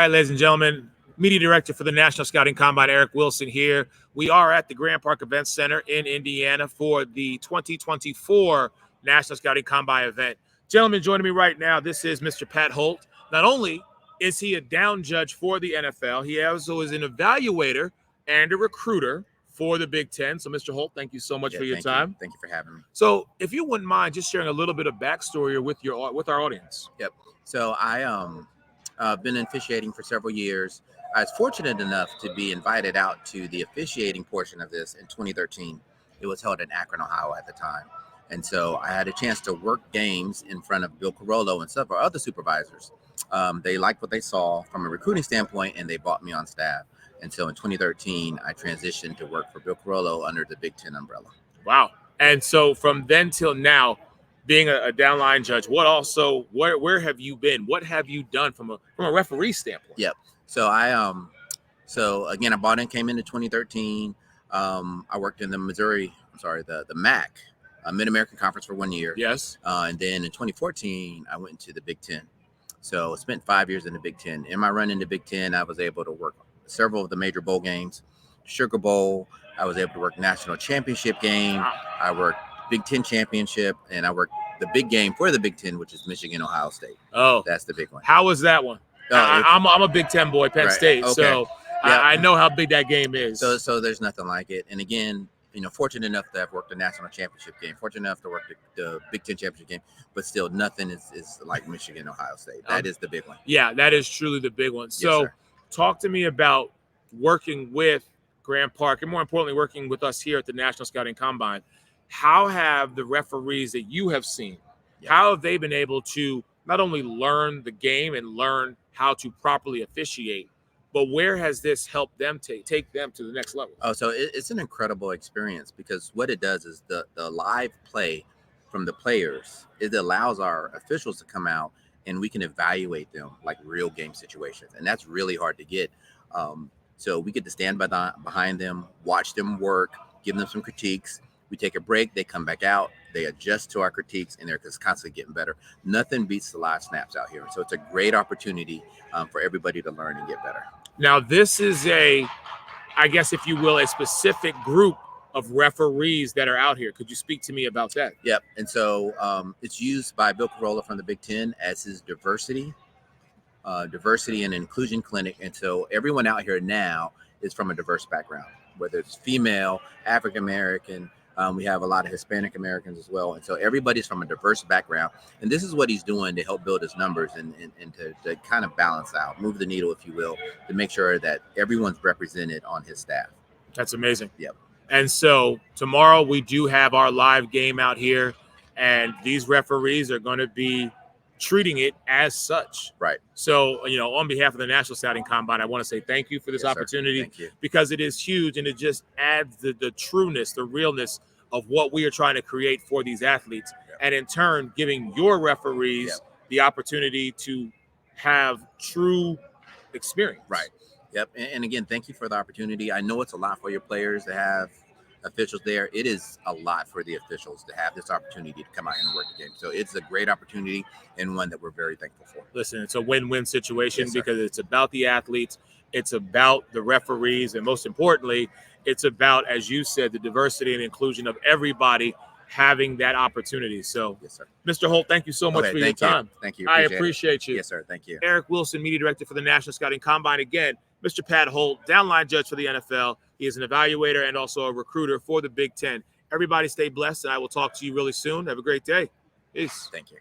right, ladies and gentlemen, Media Director for the National Scouting Combine, Eric Wilson here. We are at the Grand Park Events Center in Indiana for the 2024 National Scouting Combine event. Gentlemen, joining me right now, this is Mr. Pat Holt. Not only is he a down judge for the NFL, he also is an evaluator and a recruiter for the Big Ten. So, Mr. Holt, thank you so much for your time. Thank you for having me. So, if you wouldn't mind just sharing a little bit of backstory with our audience. Yep. So I've been officiating for several years. I was fortunate enough to be invited out to the officiating portion of this in 2013. It was held in Akron, Ohio at the time. And so I had a chance to work games in front of Bill Carollo and several other supervisors. They liked what they saw from a recruiting standpoint, and they brought me on staff. And so in 2013, I transitioned to work for Bill Carollo under the Big Ten umbrella. Wow. And so from then till now, being a downline judge, where have you been? What have you done from a referee standpoint? Yep. So I came into 2013. I worked in the MAC, Mid-American Conference for 1 year. Yes. And then in 2014, I went into the Big Ten. So I spent 5 years in the Big Ten. In my run in the Big Ten, I was able to work several of the major bowl games, Sugar Bowl. I was able to work national championship game. Wow. I worked Big Ten championship, and I worked the big game for the Big Ten, which is Michigan, Ohio State. Oh, that's the big one. How was that one? I'm a Big Ten boy, Penn State, okay. So yep. I know how big that game is. So there's nothing like it. And again, fortunate enough to have worked the national championship game, fortunate enough to work the Big Ten championship game, but still nothing is like Michigan, Ohio State. That is the big one. Yeah, that is truly the big one. So yes, talk to me about working with Grand Park and more importantly, working with us here at the National Scouting Combine. How have the referees that you have seen, how have they been able to not only learn the game and learn how to properly officiate, but where has this helped them take them to the next level? Oh, so it's an incredible experience because what it does is the live play from the players, it allows our officials to come out and we can evaluate them like real game situations. And that's really hard to get. So we get to stand behind them, watch them work, give them some critiques. We take a break, they come back out, they adjust to our critiques, and they're just constantly getting better. Nothing beats the live snaps out here. So it's a great opportunity for everybody to learn and get better. Now, this is I guess, if you will, a specific group of referees that are out here. Could you speak to me about that? Yep. And so it's used by Bill Carollo from the Big Ten as his diversity and inclusion clinic. And so everyone out here now is from a diverse background, whether it's female, African-American. We have a lot of Hispanic Americans as well. And so everybody's from a diverse background. And this is what he's doing to help build his numbers and to kind of balance out, move the needle, if you will, to make sure that everyone's represented on his staff. That's amazing. Yep. And so tomorrow we do have our live game out here, and these referees are going to be treating it as such. Right. So, on behalf of the National Scouting Combine, I want to say thank you for this opportunity because it is huge and it just adds the trueness, the realness of what we are trying to create for these athletes. Yep. And in turn, giving your referees the opportunity to have true experience. Right. Yep. And again, thank you for the opportunity. I know it's a lot for your players to have officials there. It is a lot for the officials to have this opportunity to come out and work the game. So it's a great opportunity and one that we're very thankful for. Listen, it's a win-win situation because it's about the athletes, it's about the referees, and most importantly, it's about, as you said, the diversity and inclusion of everybody having that opportunity. So, yes, sir. Mr. Holt, thank you so much for your time. Thank you. I appreciate you. Yes, sir. Thank you. Eric Wilson, Media Director for the National Scouting Combine. Again, Mr. Pat Holt, downline judge for the NFL. He is an evaluator and also a recruiter for the Big Ten. Everybody stay blessed, and I will talk to you really soon. Have a great day. Peace. Thank you.